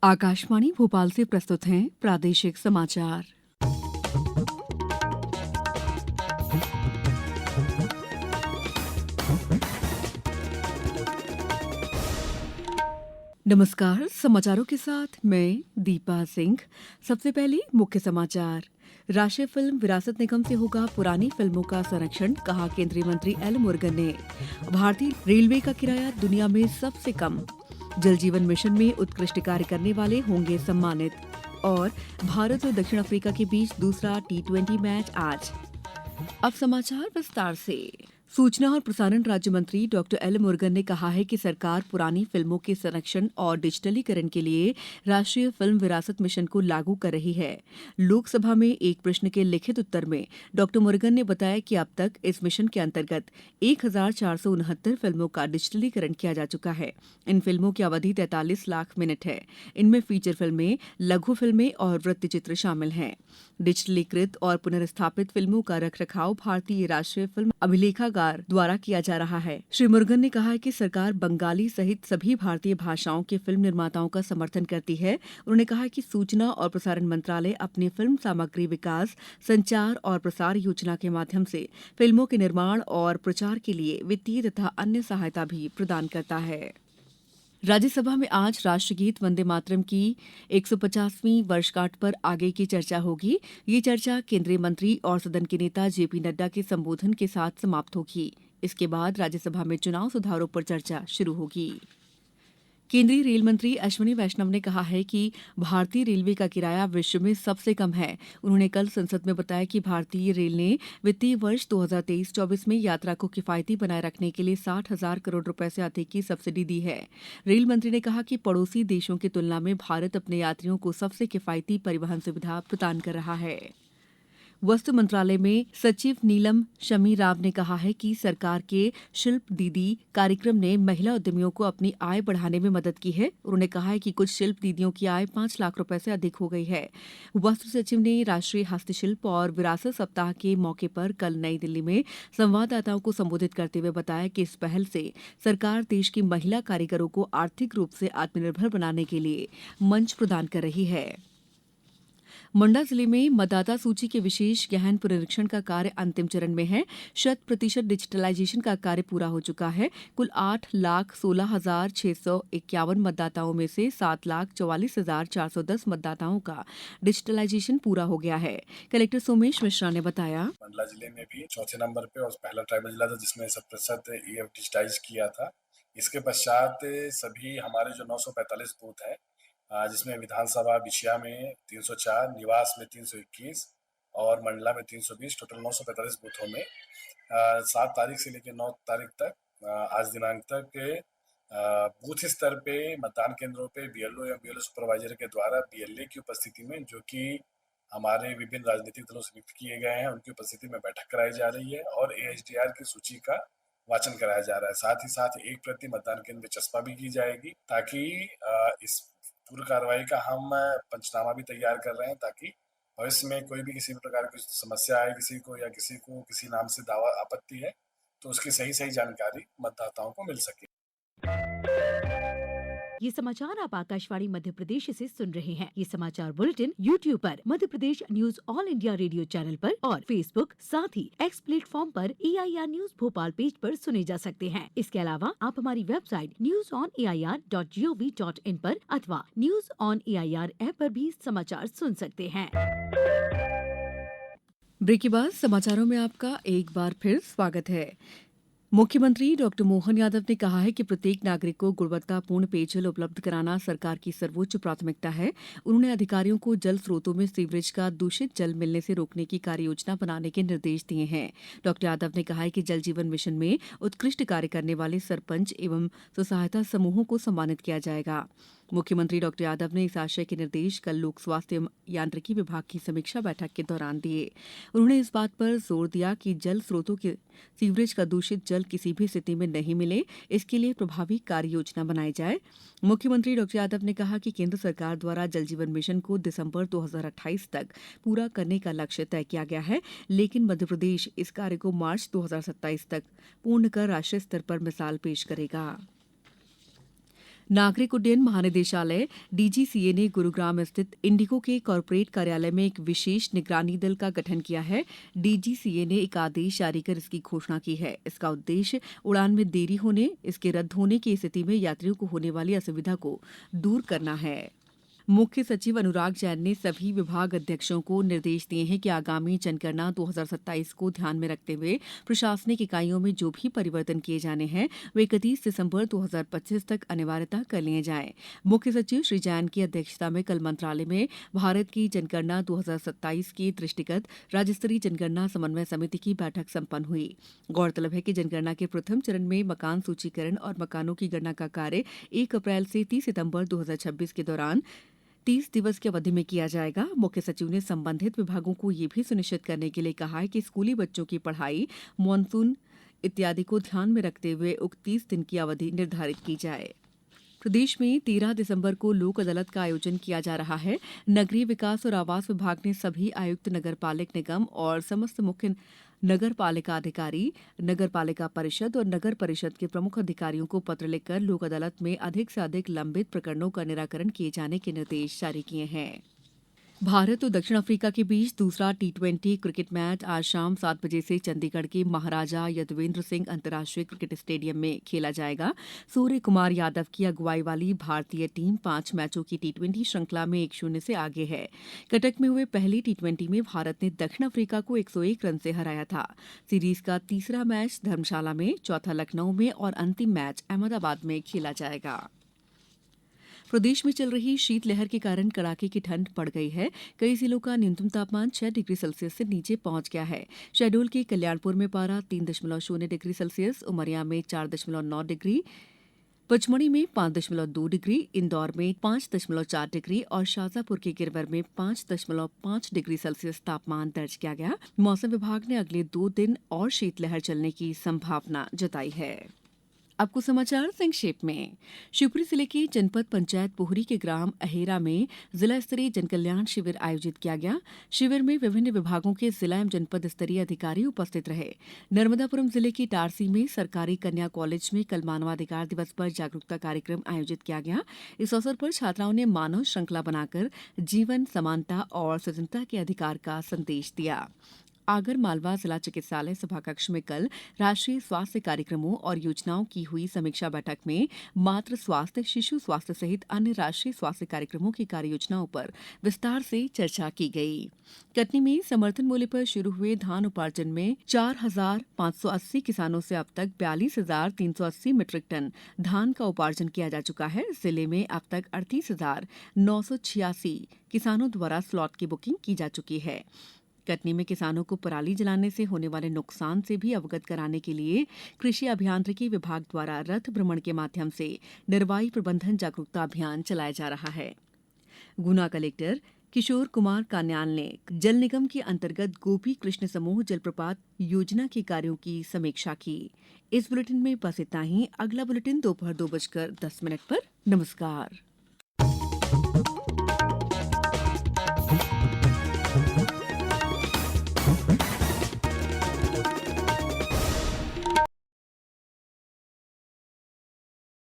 आकाशवाणी भोपाल से प्रस्तुत हैं प्रादेशिक समाचार। नमस्कार, समाचारों के साथ मैं दीपा सिंह। सबसे पहले मुख्य समाचार। राष्ट्रीय फिल्म विरासत निगम से होगा पुरानी फिल्मों का संरक्षण, कहा केंद्रीय मंत्री एल मुरुगन ने। भारतीय रेलवे का किराया दुनिया में सबसे कम। जल जीवन मिशन में उत्कृष्ट कार्य करने वाले होंगे सम्मानित। और भारत और दक्षिण अफ्रीका के बीच दूसरा T20 मैच आज। अब समाचार विस्तार से। सूचना और प्रसारण राज्य मंत्री डॉक्टर एल मुरुगन ने कहा है कि सरकार पुरानी फिल्मों के संरक्षण और डिजिटलीकरण के लिए राष्ट्रीय फिल्म विरासत मिशन को लागू कर रही है। लोकसभा में एक प्रश्न के लिखित उत्तर में डॉक्टर मुरुगन ने बताया कि अब तक इस मिशन के अंतर्गत 1469 फिल्मों का डिजिटलीकरण किया जा चुका है। इन फिल्मों की अवधि 43 लाख मिनट है। इनमें फीचर फिल्में, लघु फिल्में और वृत्तचित्र शामिल हैं। डिजिटलीकृत और पुनर्स्थापित फिल्मों का रखरखाव भारतीय राष्ट्रीय फिल्म अभिलेखागार द्वारा किया जा रहा है। श्री मुरुगन ने कहा कि सरकार बंगाली सहित सभी भारतीय भाषाओं के फिल्म निर्माताओं का समर्थन करती है। उन्होंने कहा कि सूचना और प्रसारण मंत्रालय अपनी फिल्म सामग्री विकास, संचार और प्रसार योजना के माध्यम से फिल्मों के निर्माण और प्रचार के लिए वित्तीय तथा अन्य सहायता भी प्रदान करता है। राज्यसभा में आज राष्ट्रगीत वंदे मातरम की 150वीं वर्षगांठ पर आगे की चर्चा होगी। ये चर्चा केंद्रीय मंत्री और सदन के नेता जेपी नड्डा के संबोधन के साथ समाप्त होगी। इसके बाद राज्यसभा में चुनाव सुधारों पर चर्चा शुरू होगी। केंद्रीय रेल मंत्री अश्विनी वैष्णव ने कहा है कि भारतीय रेलवे का किराया विश्व में सबसे कम है। उन्होंने कल संसद में बताया कि भारतीय रेल ने वित्तीय वर्ष 2023-24 में यात्रा को किफायती बनाए रखने के लिए 60,000 करोड़ रुपए से अधिक की सब्सिडी दी है। रेल मंत्री ने कहा कि पड़ोसी देशों की तुलना में भारत अपने यात्रियों को सबसे किफायती परिवहन सुविधा प्रदान कर रहा है। वस्त्र मंत्रालय में सचिव नीलम शमी राव ने कहा है कि सरकार के शिल्प दीदी कार्यक्रम ने महिला उद्यमियों को अपनी आय बढ़ाने में मदद की है। उन्होंने कहा है कि कुछ शिल्प दीदियों की आय 5 लाख रुपए से अधिक हो गई है। वस्त्र सचिव ने राष्ट्रीय हस्तशिल्प और विरासत सप्ताह के मौके पर कल नई दिल्ली में संवाददाताओं को संबोधित करते हुए बताया कि इस पहल से सरकार देश की महिला कारीगरों को आर्थिक रूप से आत्मनिर्भर बनाने के लिए मंच प्रदान कर रही है। मंडला जिले में मतदाता सूची के विशेष गहन पुनरीक्षण का कार्य अंतिम चरण में है। 100% डिजिटलाइजेशन का कार्य पूरा हो चुका है। कुल 8,16,651 मतदाताओं में से 7,44,410 मतदाताओं का डिजिटलाइजेशन पूरा हो गया है। कलेक्टर सोमेश मिश्रा ने बताया, मंडला जिले में भी चौथे नंबर पे और पहला ट्राइबल जिला था जिसमें 100% ईएफ डिजिटाइज किया था। इसके पश्चात सभी हमारे जो 945 बूथ है, जिसमें विधानसभा बिछिया में 304, निवास में 321 और मंडला में 320, टोटल 945 बूथों में 7 तारीख से लेकर 9 तारीख तक, आज दिनांक तक बूथ स्तर पे मतदान केंद्रों पे बीएलओ या बीएलओ सुपरवाइजर के द्वारा बीएलए की उपस्थिति में, जो कि हमारे विभिन्न राजनीतिक दलों से नियुक्त किए गए हैं, उनकी उपस्थिति में बैठक कराई जा रही है और एएचडीआर की सूची का वाचन कराया जा रहा है। साथ ही साथ एक प्रति मतदान केंद्र में चस्पा भी की जाएगी, ताकि इस पूरी कार्रवाई का हम पंचनामा भी तैयार कर रहे हैं, ताकि भविष्य में कोई भी किसी भी प्रकार की समस्या आए किसी को, या किसी को किसी नाम से दावा आपत्ति है, तो उसकी सही सही जानकारी मतदाताओं को मिल सके। ये समाचार आप आकाशवाणी मध्य प्रदेश से सुन रहे हैं। ये समाचार बुलेटिन यूट्यूब पर Madhya Pradesh news All India Radio channel पर और फेसबुक, साथ ही एक्स प्लेटफॉर्म पर AIR न्यूज भोपाल पेज पर सुने जा सकते हैं। इसके अलावा आप हमारी वेबसाइट newsonair.gov.in पर अथवा न्यूज ऑन AIR ऐप पर भी समाचार सुन सकते हैं। ब्रेक के बाद समाचारों में आपका एक बार फिर स्वागत है। मुख्यमंत्री डॉक्टर मोहन यादव ने कहा है कि प्रत्येक नागरिक को गुणवत्तापूर्ण पेयजल उपलब्ध कराना सरकार की सर्वोच्च प्राथमिकता है। उन्होंने अधिकारियों को जल स्रोतों में सीवरेज का दूषित जल मिलने से रोकने की कार्ययोजना बनाने के निर्देश दिए हैं। डॉक्टर यादव ने कहा है कि जल जीवन मिशन में उत्कृष्ट कार्य करने वाले सरपंच एवं स्वसहायता समूहों को सम्मानित किया जाएगा। मुख्यमंत्री डॉक्टर यादव ने इस आशय के निर्देश कल लोक स्वास्थ्य यांत्रिकी विभाग की समीक्षा बैठक के दौरान दिए। उन्होंने इस बात पर जोर दिया कि जल स्रोतों के सीवरेज का दूषित जल किसी भी स्थिति में नहीं मिले, इसके लिए प्रभावी कार्य योजना बनाई जाए। मुख्यमंत्री डॉक्टर यादव ने कहा कि केंद्र सरकार द्वारा जल जीवन मिशन को दिसंबर 2028 तक पूरा करने का लक्ष्य तय किया गया है, लेकिन मध्य प्रदेश इस कार्य को मार्च 2027 तक पूर्ण कर राष्ट्रीय स्तर पर मिसाल पेश करेगा। नागरिक उड्डयन महानिदेशालय डीजीसीए ने गुरुग्राम स्थित इंडिगो के कॉर्पोरेट कार्यालय में एक विशेष निगरानी दल का गठन किया है। डीजीसीए ने एक आदेश जारी कर इसकी घोषणा की है। इसका उद्देश्य उड़ान में देरी होने, इसके रद्द होने की स्थिति में यात्रियों को होने वाली असुविधा को दूर करना है। मुख्य सचिव अनुराग जैन ने सभी विभाग अध्यक्षों को निर्देश दिए हैं कि आगामी जनगणना 2027 को ध्यान में रखते हुए प्रशासनिक इकाइयों में जो भी परिवर्तन किए जाने हैं वे 31 दिसंबर 2025 तक अनिवार्यता कर लिए जाएं। मुख्य सचिव श्री जैन की अध्यक्षता में कल मंत्रालय में भारत की जनगणना 2027 के दृष्टिगत राज्य स्तरीय जनगणना समन्वय समिति की बैठक संपन्न हुई। गौरतलब है कि जनगणना के प्रथम चरण में मकान सूचीकरण और मकानों की गणना का कार्य 1 अप्रैल से 30 सितंबर 2026 के दौरान 30 दिवस की अवधि में किया जाएगा। मुख्य सचिव ने संबंधित विभागों को यह भी सुनिश्चित करने के लिए कहा है कि स्कूली बच्चों की पढ़ाई, मानसून इत्यादि को ध्यान में रखते हुए उक्त 30 दिन की अवधि निर्धारित की जाए। प्रदेश में 13 दिसंबर को लोक अदालत का आयोजन किया जा रहा है। नगरीय विकास और आवास विभाग ने सभी आयुक्त, नगरपालिक निगम और समस्त मुख्य नगर पालिका अधिकारी, नगर पालिका परिषद और नगर परिषद के प्रमुख अधिकारियों को पत्र लिखकर लोक अदालत में अधिक से अधिक लंबित प्रकरणों का निराकरण किए जाने के निर्देश जारी किए हैं। भारत और दक्षिण अफ्रीका के बीच दूसरा टी20 क्रिकेट मैच आज शाम 7 बजे से चंडीगढ़ के महाराजा यदुवेंद्र सिंह अंतर्राष्ट्रीय क्रिकेट स्टेडियम में खेला जाएगा। सूर्य कुमार यादव की अगुवाई वाली भारतीय टीम 5 मैचों की टी20 श्रृंखला में 1-0 से आगे है। कटक में हुए पहली टी20 में भारत ने दक्षिण अफ्रीका को 101 रन से हराया था। सीरीज का तीसरा मैच धर्मशाला में, चौथा लखनऊ में और अंतिम मैच अहमदाबाद में खेला जाएगा। प्रदेश में चल रही शीतलहर के कारण कड़ाके की ठंड बढ़ गई है। कई जिलों का न्यूनतम तापमान 6 डिग्री सेल्सियस से नीचे पहुंच गया है। शहडोल के कल्याणपुर में पारा 3.0 डिग्री सेल्सियस, उमरिया में 4.9 डिग्री, पचमढ़ी में 5.2 डिग्री, इंदौर में 5.4 डिग्री और शाजापुर के गिरवर में 5.5 डिग्री सेल्सियस तापमान दर्ज किया गया। मौसम विभाग ने अगले 2 दिन और शीतलहर चलने की संभावना जताई है। अब कुछ समाचार संक्षेप में। शिवपुरी जिले के जनपद पंचायत पोहरी के ग्राम अहेरा में जिला स्तरीय जनकल्याण शिविर आयोजित किया गया। शिविर में विभिन्न विभागों के जिला एवं जनपद स्तरीय अधिकारी उपस्थित रहे। नर्मदापुरम जिले के टारसी में सरकारी कन्या कॉलेज में कल मानवाधिकार दिवस पर जागरूकता कार्यक्रम आयोजित किया गया। इस अवसर पर छात्राओं ने मानव श्रृंखला बनाकर जीवन, समानता और स्वतंत्रता के अधिकार का संदेश दिया। आगर मालवा जिला चिकित्सालय सभाकक्ष में कल राष्ट्रीय स्वास्थ्य कार्यक्रमों और योजनाओं की हुई समीक्षा बैठक में मातृ स्वास्थ्य, शिशु स्वास्थ्य सहित अन्य राष्ट्रीय स्वास्थ्य कार्यक्रमों की कार्ययोजनाओं पर विस्तार से चर्चा की गई। कटनी में समर्थन मूल्य पर शुरू हुए धान उपार्जन में 4,580 किसानों से अब तक 42,380 मीट्रिक टन धान का उपार्जन किया जा चुका है। जिले में अब तक 38,986 किसानों द्वारा स्लॉट की बुकिंग की जा चुकी है। कटनी में किसानों को पराली जलाने से होने वाले नुकसान से भी अवगत कराने के लिए कृषि अभियांत्रिकी विभाग द्वारा रथ भ्रमण के माध्यम से निर्वाई प्रबंधन जागरूकता अभियान चलाया जा रहा है। गुना कलेक्टर किशोर कुमार कान्याल ने जल निगम के अंतर्गत गोपी कृष्ण समूह जलप्रपात योजना के कार्यों की समीक्षा की। इस बुलेटिन में बस इतना ही। अगला बुलेटिन दोपहर 2:10 पर। नमस्कार।